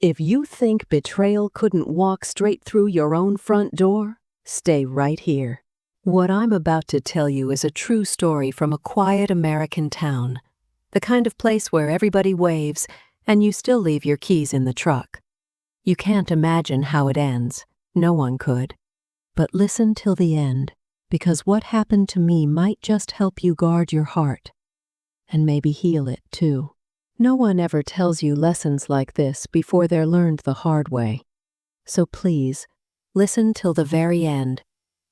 If you think betrayal couldn't walk straight through your own front door, stay right here. What I'm about to tell you is a true story from a quiet American town, the kind of place where everybody waves and you still leave your keys in the truck. You can't imagine how it ends. No one could. But listen till the end, because what happened to me might just help you guard your heart, and maybe heal it too. No one ever tells you lessons like this before they're learned the hard way. So please, listen till the very end.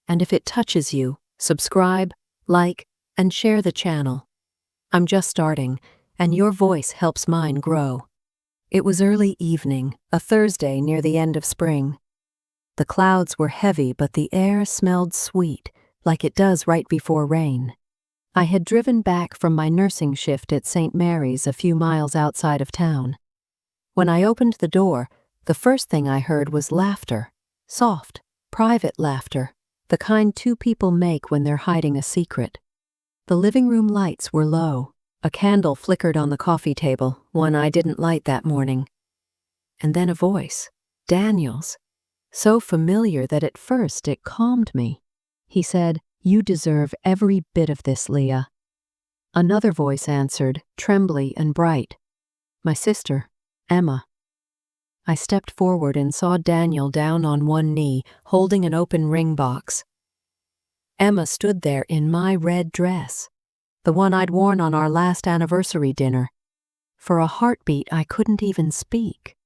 And if it touches you, subscribe, like, and share the channel. I'm just starting, and your voice helps mine grow. It was early evening, a Thursday near the end of spring. The clouds were heavy, but the air smelled sweet, like it does right before rain. I had driven back from my nursing shift at St. Mary's a few miles outside of town. When I opened the door, the first thing I heard was laughter. Soft, private laughter, the kind two people make when they're hiding a secret. The living room lights were low. A candle flickered on the coffee table, one I didn't light that morning. And then a voice, Daniel's, so familiar that at first it calmed me. He said, "You deserve every bit of this, Leah." Another voice answered, trembly and bright, "My sister, Emma." I stepped forward and saw Daniel down on one knee, holding an open ring box. Emma stood there in my red dress, the one I'd worn on our last anniversary dinner. For a heartbeat, I couldn't even speak.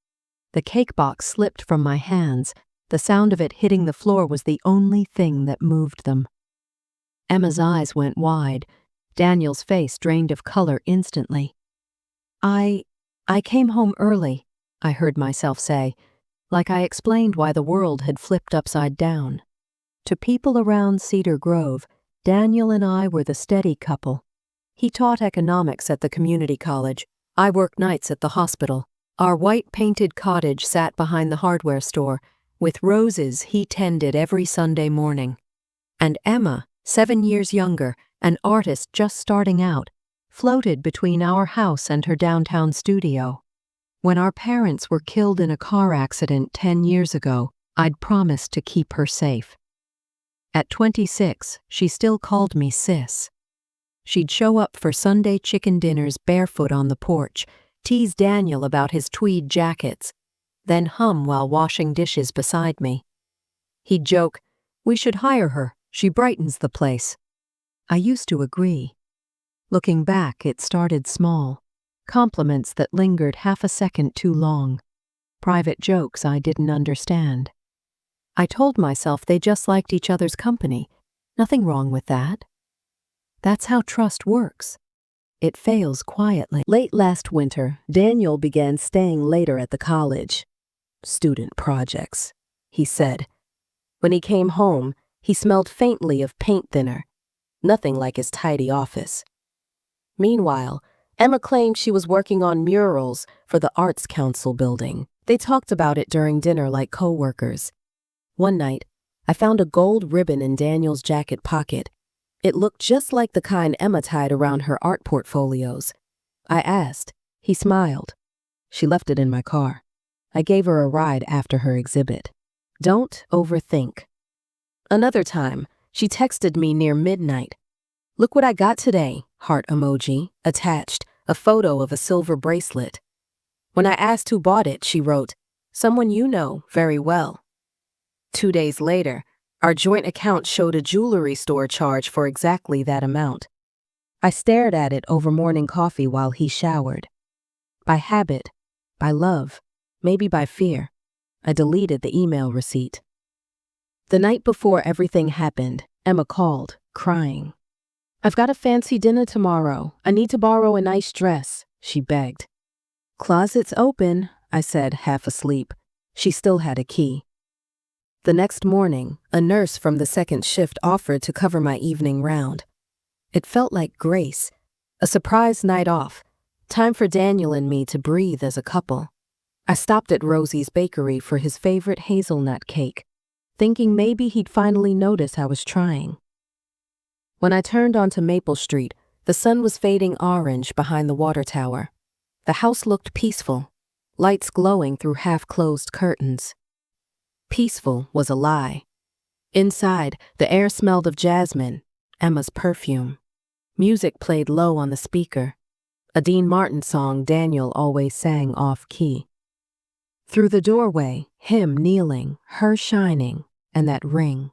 The cake box slipped from my hands. The sound of it hitting the floor was the only thing that moved them. Emma's eyes went wide. Daniel's face drained of color instantly. I came home early," I heard myself say, like I explained why the world had flipped upside down. To people around Cedar Grove, Daniel and I were the steady couple. He taught economics at the community college. I worked nights at the hospital. Our white-painted cottage sat behind the hardware store, with roses he tended every Sunday morning. And Emma, 7 years younger, an artist just starting out, floated between our house and her downtown studio. When our parents were killed in a car accident 10 years ago, I'd promised to keep her safe. At 26, she still called me sis. She'd show up for Sunday chicken dinners barefoot on the porch, tease Daniel about his tweed jackets, then hum while washing dishes beside me. He'd joke, "We should hire her, she brightens the place." I used to agree. Looking back, it started small. Compliments that lingered half a second too long. Private jokes I didn't understand. I told myself they just liked each other's company. Nothing wrong with that. That's how trust works. It fails quietly. Late last winter, Daniel began staying later at the college. "Student projects," he said. When he came home, he smelled faintly of paint thinner. Nothing like his tidy office. Meanwhile, Emma claimed she was working on murals for the Arts Council building. They talked about it during dinner like co-workers. One night, I found a gold ribbon in Daniel's jacket pocket. It looked just like the kind Emma tied around her art portfolios. I asked. He smiled. She left it in my car. I gave her a ride after her exhibit. Don't overthink. Another time, she texted me near midnight. "Look what I got today," heart emoji, attached, a photo of a silver bracelet. When I asked who bought it, she wrote, "Someone you know very well." 2 days later, our joint account showed a jewelry store charge for exactly that amount. I stared at it over morning coffee while he showered. By habit, by love, maybe by fear, I deleted the email receipt. The night before everything happened, Emma called, crying. "I've got a fancy dinner tomorrow. I need to borrow a nice dress," she begged. "Closet's open," I said, half asleep. She still had a key. The next morning, a nurse from the second shift offered to cover my evening round. It felt like grace, a surprise night off, time for Daniel and me to breathe as a couple. I stopped at Rosie's bakery for his favorite hazelnut cake, thinking maybe he'd finally notice I was trying. When I turned onto Maple Street, the sun was fading orange behind the water tower. The house looked peaceful, lights glowing through half-closed curtains. Peaceful was a lie. Inside, the air smelled of jasmine, Emma's perfume. Music played low on the speaker, a Dean Martin song Daniel always sang off-key. Through the doorway, him kneeling, her shining, and that ring.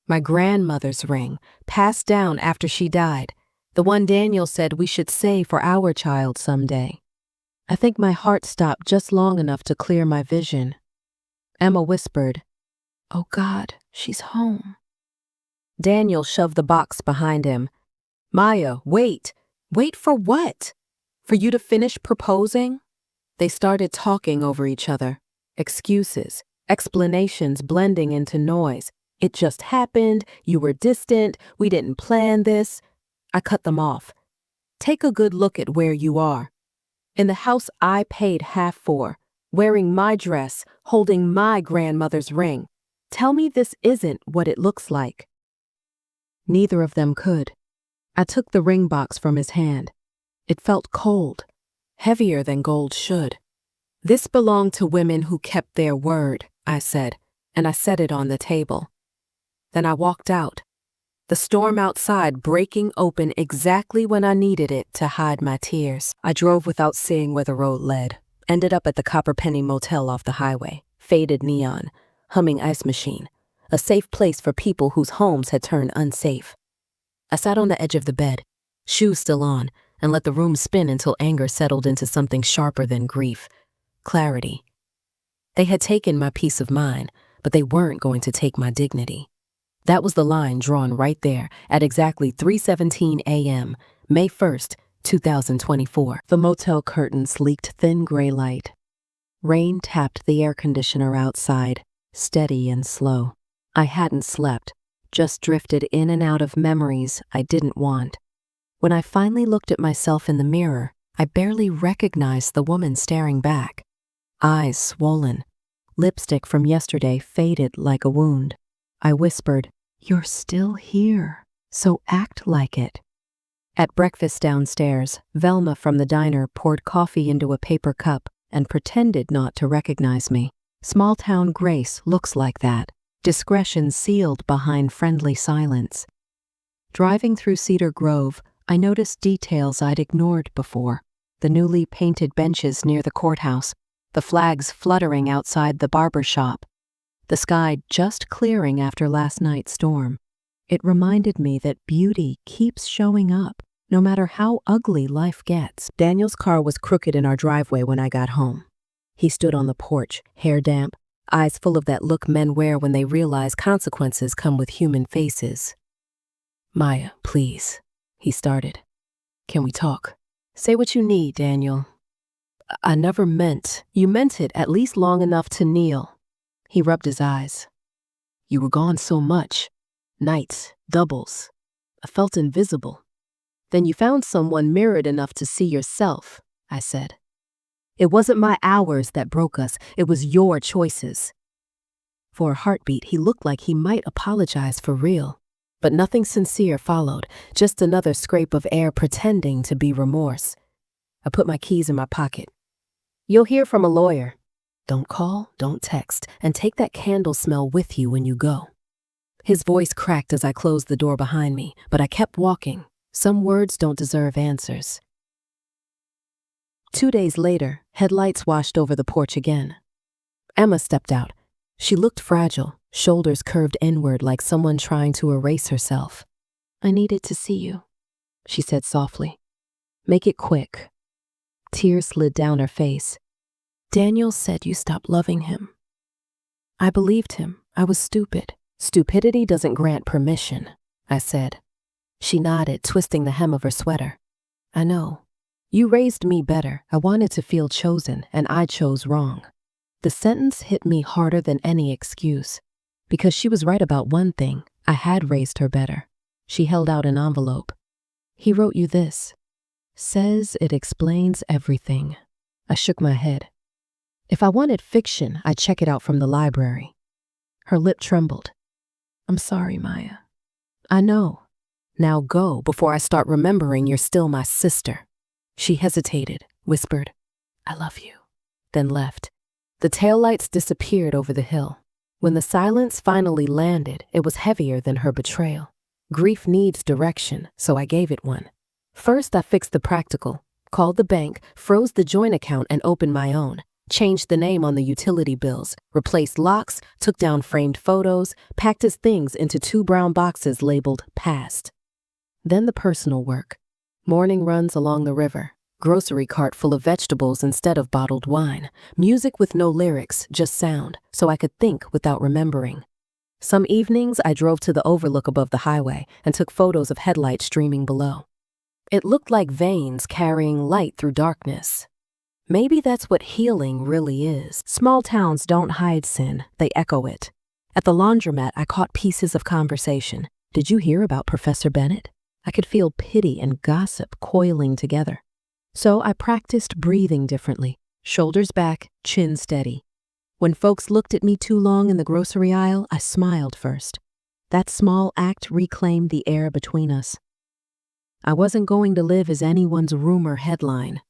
My grandmother's ring, passed down after she died, the one Daniel said we should save for our child someday. I think my heart stopped just long enough to clear my vision. Emma whispered, "Oh God, she's home." Daniel shoved the box behind him. "Maya, wait. Wait for what? For you to finish proposing?" They started talking over each other. Excuses, explanations blending into noise. "It just happened. You were distant. We didn't plan this." I cut them off. "Take a good look at where you are. In the house I paid half for, wearing my dress, holding my grandmother's ring. Tell me this isn't what it looks like." Neither of them could. I took the ring box from his hand. It felt cold, heavier than gold should. "This belonged to women who kept their word," I said, and I set it on the table. Then I walked out, the storm outside breaking open exactly when I needed it to hide my tears. I drove without seeing where the road led, ended up at the Copper Penny Motel off the highway, faded neon, humming ice machine, a safe place for people whose homes had turned unsafe. I sat on the edge of the bed, shoes still on, and let the room spin until anger settled into something sharper than grief. Clarity. They had taken my peace of mind, but they weren't going to take my dignity. That was the line drawn right there at exactly 3:17 a.m., May 1st, 2024. The motel curtains leaked thin gray light. Rain tapped the air conditioner outside, steady and slow. I hadn't slept, just drifted in and out of memories I didn't want. When I finally looked at myself in the mirror, I barely recognized the woman staring back. Eyes swollen, lipstick from yesterday faded like a wound. I whispered, "You're still here, so act like it." At breakfast downstairs, Velma from the diner poured coffee into a paper cup and pretended not to recognize me. Small-town grace looks like that, discretion sealed behind friendly silence. Driving through Cedar Grove, I noticed details I'd ignored before. The newly painted benches near the courthouse, the flags fluttering outside the barber shop, the sky just clearing after last night's storm. It reminded me that beauty keeps showing up, no matter how ugly life gets. Daniel's car was crooked in our driveway when I got home. He stood on the porch, hair damp, eyes full of that look men wear when they realize consequences come with human faces. "Maya, please," he started. "Can we talk? Say what you need, Daniel." "I never meant." "You meant it at least long enough to kneel." He rubbed his eyes. "You were gone so much. Nights, doubles. I felt invisible. Then you found someone mirrored enough to see yourself," I said. "It wasn't my hours that broke us. It was your choices." For a heartbeat, he looked like he might apologize for real. But nothing sincere followed, just another scrape of air pretending to be remorse. I put my keys in my pocket. "You'll hear from a lawyer. Don't call, don't text, and take that candle smell with you when you go." His voice cracked as I closed the door behind me, but I kept walking. Some words don't deserve answers. 2 days later, headlights washed over the porch again. Emma stepped out. She looked fragile, shoulders curved inward like someone trying to erase herself. "I needed to see you," she said softly. "Make it quick." Tears slid down her face. "Daniel said you stopped loving him." I believed him. I was stupid. "Stupidity doesn't grant permission," I said. She nodded, twisting the hem of her sweater. "I know. You raised me better. I wanted to feel chosen, and I chose wrong." The sentence hit me harder than any excuse. Because she was right about one thing, I had raised her better. She held out an envelope. "He wrote you this. Says it explains everything." I shook my head. If I wanted fiction, I'd check it out from the library. Her lip trembled. "I'm sorry, Maya." "I know. Now go before I start remembering you're still my sister." She hesitated, whispered, "I love you." then left. The taillights disappeared over the hill. When the silence finally landed, it was heavier than her betrayal. Grief needs direction, so I gave it one. First, I fixed the practical, called the bank, froze the joint account and opened my own, changed the name on the utility bills, replaced locks, took down framed photos, packed his things into 2 brown boxes labeled past. Then the personal work. Morning runs along the river, grocery cart full of vegetables instead of bottled wine, music with no lyrics, just sound, so I could think without remembering. Some evenings I drove to the overlook above the highway and took photos of headlights streaming below. It looked like veins carrying light through darkness. Maybe that's what healing really is. Small towns don't hide sin, they echo it. At the laundromat, I caught pieces of conversation. Did you hear about Professor Bennett? I could feel pity and gossip coiling together. So I practiced breathing differently, shoulders back, chin steady. When folks looked at me too long in the grocery aisle, I smiled first. That small act reclaimed the air between us. I wasn't going to live as anyone's rumor headline.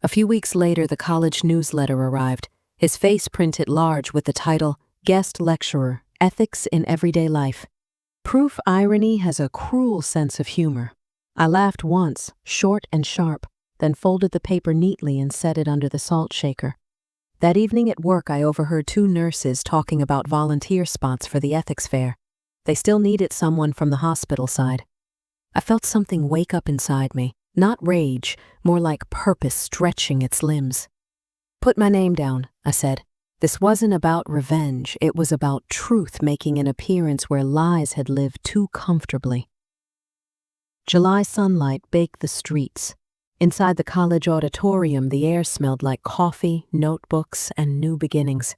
A few weeks later, the college newsletter arrived, his face printed large with the title, Guest Lecturer, Ethics in Everyday Life. Proof irony has a cruel sense of humor. I laughed once, short and sharp, then folded the paper neatly and set it under the salt shaker. That evening at work, I overheard 2 nurses talking about volunteer spots for the ethics fair. They still needed someone from the hospital side. I felt something wake up inside me, not rage, more like purpose stretching its limbs. Put my name down, I said. This wasn't about revenge, it was about truth making an appearance where lies had lived too comfortably. July sunlight baked the streets. Inside the college auditorium, the air smelled like coffee, notebooks, and new beginnings.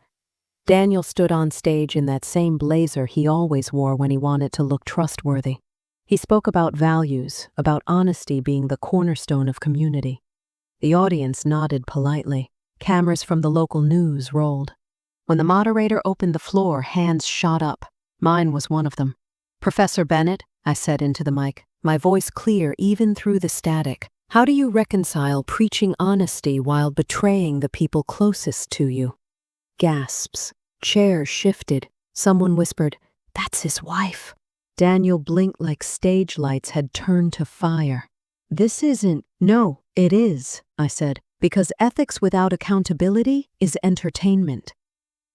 Daniel stood on stage in that same blazer he always wore when he wanted to look trustworthy. He spoke about values, about honesty being the cornerstone of community. The audience nodded politely. Cameras from the local news rolled. When the moderator opened the floor, hands shot up. Mine was one of them. Professor Bennett, I said into the mic, my voice clear even through the static. How do you reconcile preaching honesty while betraying the people closest to you? Gasps. Chairs shifted. Someone whispered, "That's his wife." Daniel blinked like stage lights had turned to fire. This isn't. No, it is, I said, because ethics without accountability is entertainment.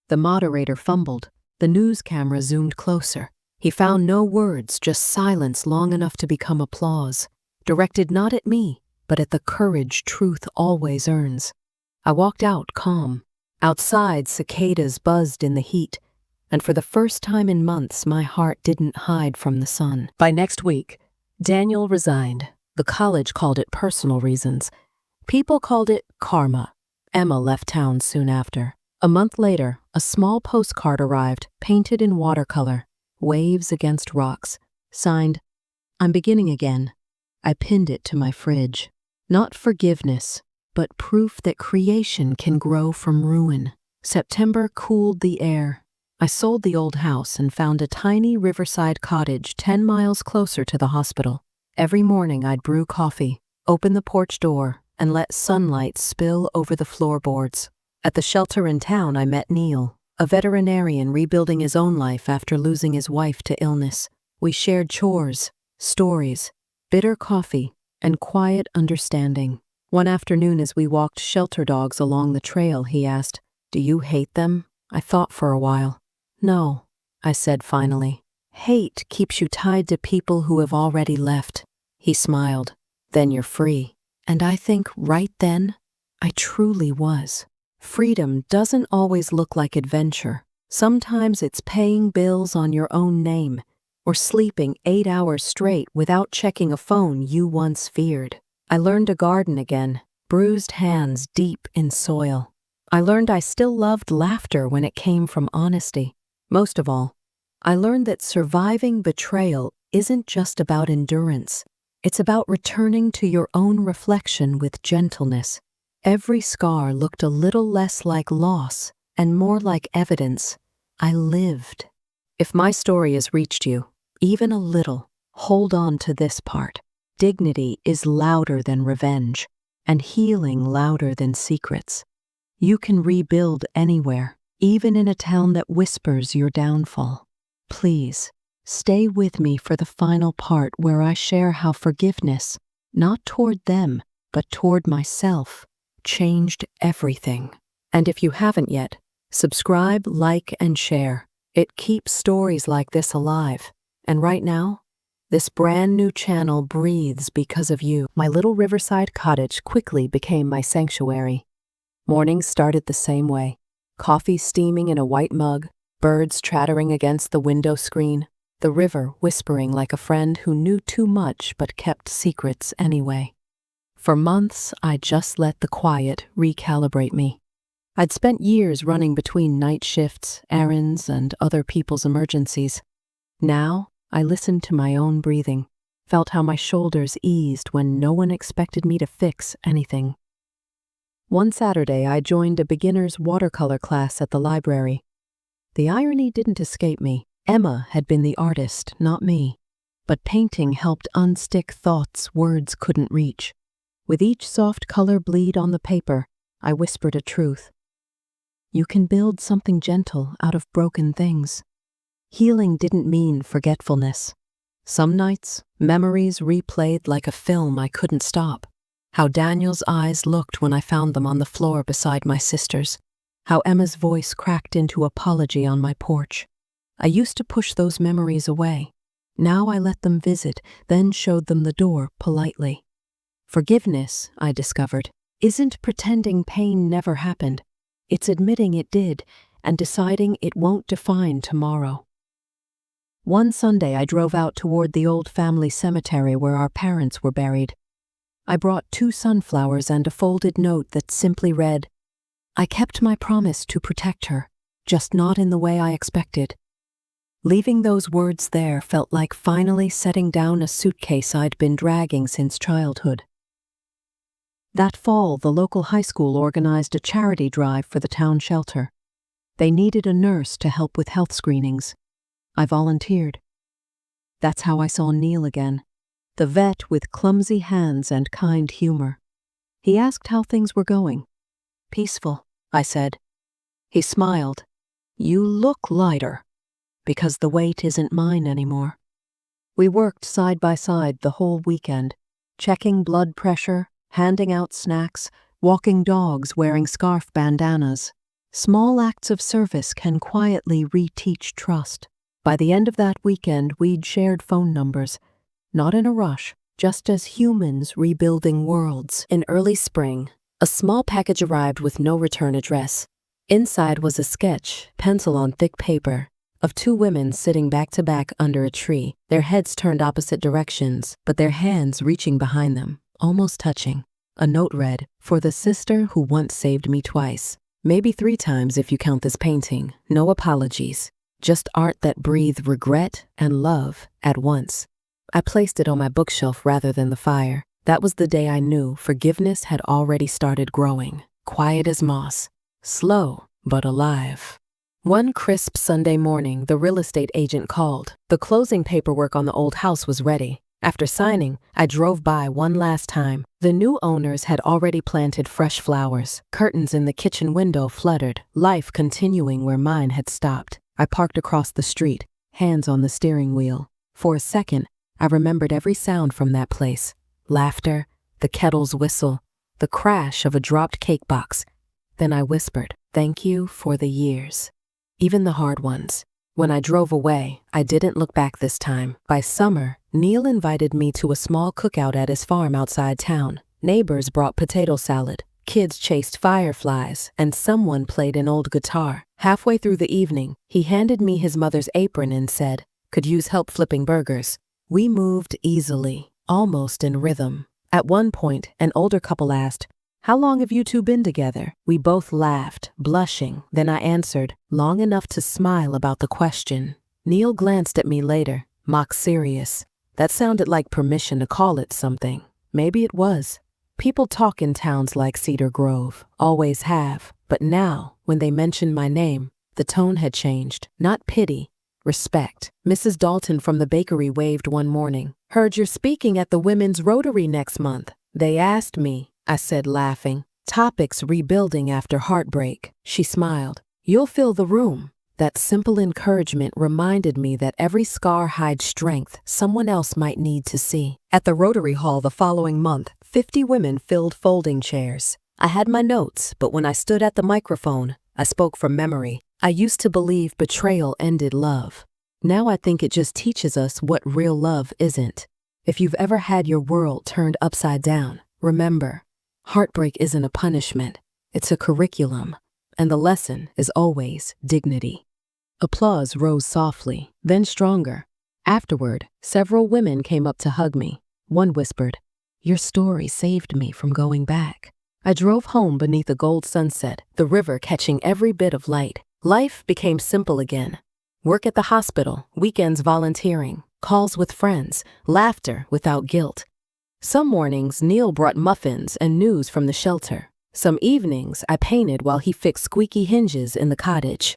The moderator fumbled. The news camera zoomed closer. He found no words, just silence long enough to become applause, directed not at me, but at the courage truth always earns. I walked out calm. Outside, cicadas buzzed in the heat, and for the first time in months, my heart didn't hide from the sun. By next week, Daniel resigned. The college called it personal reasons. People called it karma. Emma left town soon after. A month later, a small postcard arrived, painted in watercolor, waves against rocks, signed, "I'm beginning again." I pinned it to my fridge. Not forgiveness, but proof that creation can grow from ruin. September cooled the air. I sold the old house and found a tiny riverside cottage 10 miles closer to the hospital. Every morning I'd brew coffee, open the porch door, and let sunlight spill over the floorboards. At the shelter in town, I met Neil, a veterinarian rebuilding his own life after losing his wife to illness. We shared chores, stories, bitter coffee, and quiet understanding. One afternoon as we walked shelter dogs along the trail, he asked, "Do you hate them?" I thought for a while. "No," I said finally. "Hate keeps you tied to people who have already left." He smiled. "Then you're free." And I think right then, I truly was. Freedom doesn't always look like adventure. Sometimes it's paying bills on your own name, or sleeping 8 hours straight without checking a phone you once feared. I learned to garden again, bruised hands deep in soil. I learned I still loved laughter when it came from honesty. Most of all, I learned that surviving betrayal isn't just about endurance. It's about returning to your own reflection with gentleness. Every scar looked a little less like loss and more like evidence. I lived. If my story has reached you, even a little, hold on to this part. Dignity is louder than revenge, and healing louder than secrets. You can rebuild anywhere, even in a town that whispers your downfall. Please, stay with me for the final part where I share how forgiveness, not toward them, but toward myself, changed everything. And if you haven't yet, subscribe, like, and share. It keeps stories like this alive. And right now, this brand new channel breathes because of you. My little riverside cottage quickly became my sanctuary. Mornings started the same way. Coffee steaming in a white mug, birds chattering against the window screen, the river whispering like a friend who knew too much but kept secrets anyway. For months, I just let the quiet recalibrate me. I'd spent years running between night shifts, errands, and other people's emergencies. Now, I listened to my own breathing, felt how my shoulders eased when no one expected me to fix anything. One Saturday, I joined a beginner's watercolor class at the library. The irony didn't escape me. Emma had been the artist, not me. But painting helped unstick thoughts words couldn't reach. With each soft color bleed on the paper, I whispered a truth. You can build something gentle out of broken things. Healing didn't mean forgetfulness. Some nights, memories replayed like a film I couldn't stop. How Daniel's eyes looked when I found them on the floor beside my sister's. How Emma's voice cracked into apology on my porch. I used to push those memories away. Now I let them visit, then showed them the door politely. Forgiveness, I discovered, isn't pretending pain never happened. It's admitting it did and deciding it won't define tomorrow. One Sunday, I drove out toward the old family cemetery where our parents were buried. I brought 2 sunflowers and a folded note that simply read, I kept my promise to protect her, just not in the way I expected. Leaving those words there felt like finally setting down a suitcase I'd been dragging since childhood. That fall, the local high school organized a charity drive for the town shelter. They needed a nurse to help with health screenings. I volunteered. That's how I saw Neil again, the vet with clumsy hands and kind humor. He asked how things were going. Peaceful, I said. He smiled. You look lighter, because the weight isn't mine anymore. We worked side by side the whole weekend, checking blood pressure, handing out snacks, walking dogs wearing scarf bandanas. Small acts of service can quietly reteach trust. By the end of that weekend, we'd shared phone numbers, not in a rush, just as humans rebuilding worlds. In early spring, a small package arrived with no return address. Inside was a sketch, pencil on thick paper, of 2 women sitting back to back under a tree, their heads turned opposite directions, but their hands reaching behind them, almost touching. A note read, for the sister who once saved me twice. Maybe 3 times if you count this painting. No apologies. Just art that breathed regret and love at once. I placed it on my bookshelf rather than the fire. That was the day I knew forgiveness had already started growing, quiet as moss, slow but alive. One crisp Sunday morning, the real estate agent called. The closing paperwork on the old house was ready. After signing, I drove by one last time. The new owners had already planted fresh flowers. Curtains in the kitchen window fluttered, life continuing where mine had stopped. I parked across the street, hands on the steering wheel. For a second, I remembered every sound from that place. Laughter, the kettle's whistle, the crash of a dropped cake box. Then I whispered, thank you for the years. Even the hard ones. When I drove away, I didn't look back this time. By summer, Neil invited me to a small cookout at his farm outside town. Neighbors brought potato salad, kids chased fireflies, and someone played an old guitar. Halfway through the evening, he handed me his mother's apron and said, could use help flipping burgers. We moved easily, almost in rhythm. At one point, an older couple asked, how long have you 2 been together? We both laughed, blushing. Then I answered, long enough to smile about the question. Neil glanced at me later, mock serious. That sounded like permission to call it something. Maybe it was. People talk in towns like Cedar Grove, always have. But now, when they mentioned my name, the tone had changed. Not pity, respect. Mrs. Dalton from the bakery waved one morning. Heard you're speaking at the Women's Rotary next month. They asked me, I said laughing. Topics rebuilding after heartbreak. She smiled. You'll fill the room. That simple encouragement reminded me that every scar hides strength someone else might need to see. At the Rotary Hall the following month, 50 women filled folding chairs. I had my notes, but when I stood at the microphone, I spoke from memory. I used to believe betrayal ended love. Now I think it just teaches us what real love isn't. If you've ever had your world turned upside down, remember, heartbreak isn't a punishment, it's a curriculum, and the lesson is always dignity. Applause rose softly, then stronger. Afterward, several women came up to hug me. One whispered, "Your story saved me from going back." I drove home beneath a gold sunset, the river catching every bit of light. Life became simple again. Work at the hospital, weekends volunteering, calls with friends, laughter without guilt. Some mornings Neil brought muffins and news from the shelter. Some evenings I painted while he fixed squeaky hinges in the cottage.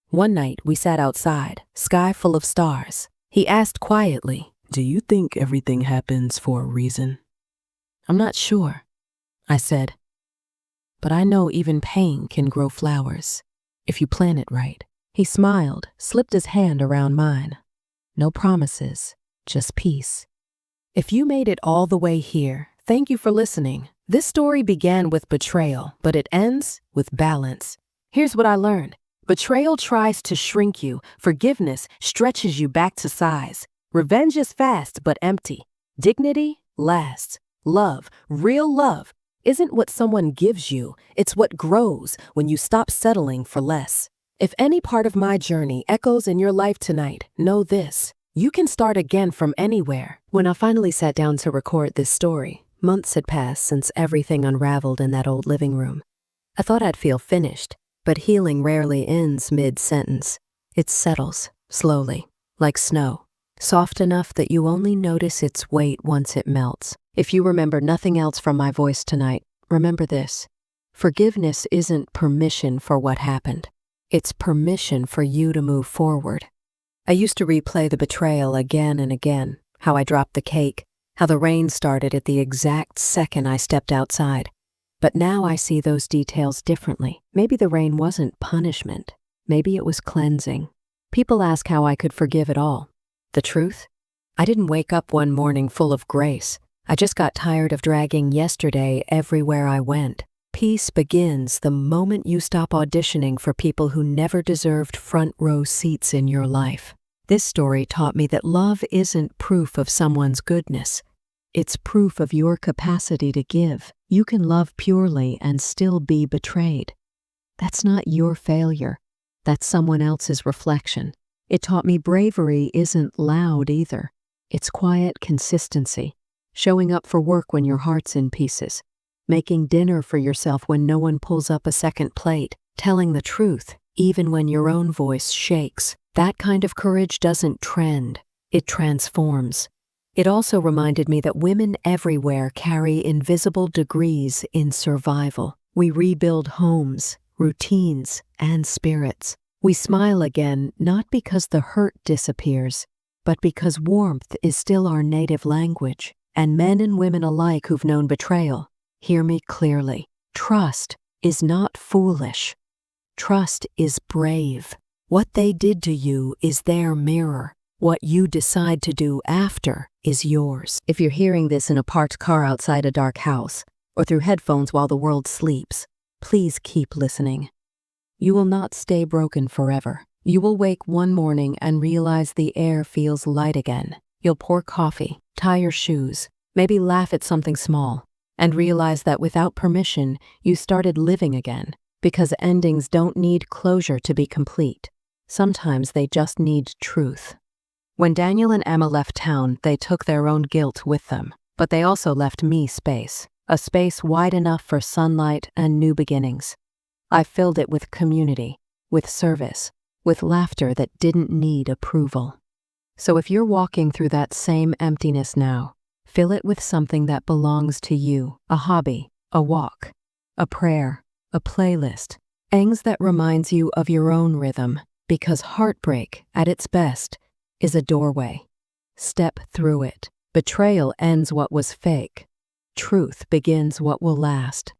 One night we sat outside, sky full of stars. He asked quietly, "Do you think everything happens for a reason?" "I'm not sure," I said. "But I know even pain can grow flowers, if you plan it right." He smiled, slipped his hand around mine. "No promises, just peace." If you made it all the way here, thank you for listening. This story began with betrayal, but it ends with balance. Here's what I learned. Betrayal tries to shrink you. Forgiveness stretches you back to size. Revenge is fast but empty. Dignity lasts. Love, real love, isn't what someone gives you. It's what grows when you stop settling for less. If any part of my journey echoes in your life tonight, know this. You can start again from anywhere. When I finally sat down to record this story, months had passed since everything unraveled in that old living room. I thought I'd feel finished, but healing rarely ends mid-sentence. It settles, slowly, like snow, soft enough that you only notice its weight once it melts. If you remember nothing else from my voice tonight, remember this. Forgiveness isn't permission for what happened. It's permission for you to move forward. I used to replay the betrayal again and again, how I dropped the cake, how the rain started at the exact second I stepped outside. But now I see those details differently. Maybe the rain wasn't punishment. Maybe it was cleansing. People ask how I could forgive it all. The truth? I didn't wake up one morning full of grace. I just got tired of dragging yesterday everywhere I went. Peace begins the moment you stop auditioning for people who never deserved front row seats in your life. This story taught me that love isn't proof of someone's goodness. It's proof of your capacity to give. You can love purely and still be betrayed. That's not your failure. That's someone else's reflection. It taught me bravery isn't loud either. It's quiet consistency. Showing up for work when your heart's in pieces. Making dinner for yourself when no one pulls up a second plate. Telling the truth, even when your own voice shakes. That kind of courage doesn't trend. It transforms. It also reminded me that women everywhere carry invisible degrees in survival. We rebuild homes, routines, and spirits. We smile again, not because the hurt disappears, but because warmth is still our native language. And men and women alike who've known betrayal, hear me clearly. Trust is not foolish. Trust is brave. What they did to you is their mirror. What you decide to do after is yours. If you're hearing this in a parked car outside a dark house, or through headphones while the world sleeps, please keep listening. You will not stay broken forever. You will wake one morning and realize the air feels light again. You'll pour coffee, tie your shoes, maybe laugh at something small, and realize that without permission, you started living again, because endings don't need closure to be complete. Sometimes they just need truth. When Daniel and Emma left town, they took their own guilt with them, but they also left me space, a space wide enough for sunlight and new beginnings. I filled it with community, with service, with laughter that didn't need approval. So if you're walking through that same emptiness now, fill it with something that belongs to you, a hobby, a walk, a prayer, a playlist, things that reminds you of your own rhythm, because heartbreak, at its best, is a doorway. Step through it. Betrayal ends what was fake. Truth begins what will last.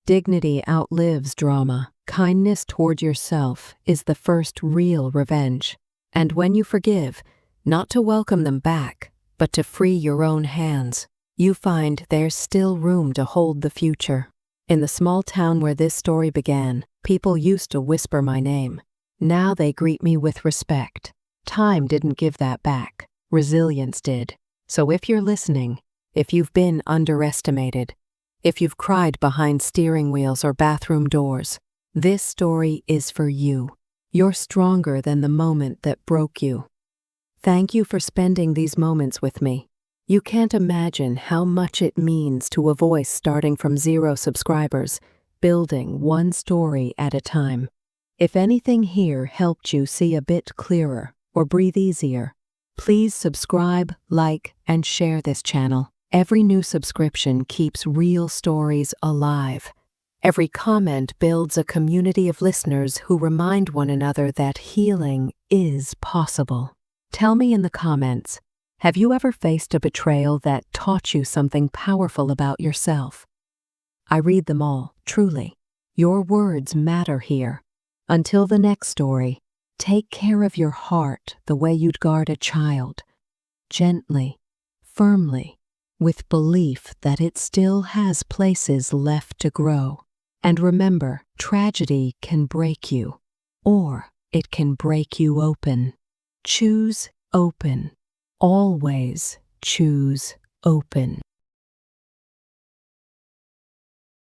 Dignity outlives drama. Kindness toward yourself is the first real revenge. And when you forgive, not to welcome them back, but to free your own hands, you find there's still room to hold the future. In the small town where this story began, people used to whisper my name. Now they greet me with respect. Time didn't give that back. Resilience did. So if you're listening, if you've been underestimated, if you've cried behind steering wheels or bathroom doors, this story is for you. You're stronger than the moment that broke you. Thank you for spending these moments with me. You can't imagine how much it means to a voice starting from 0 subscribers, building one story at a time. If anything here helped you see a bit clearer or breathe easier, please subscribe, like, and share this channel. Every new subscription keeps real stories alive. Every comment builds a community of listeners who remind one another that healing is possible. Tell me in the comments, have you ever faced a betrayal that taught you something powerful about yourself? I read them all, truly. Your words matter here. Until the next story, take care of your heart the way you'd guard a child. Gently, firmly, with belief that it still has places left to grow. And remember, tragedy can break you, or it can break you open. Choose open. Always choose open.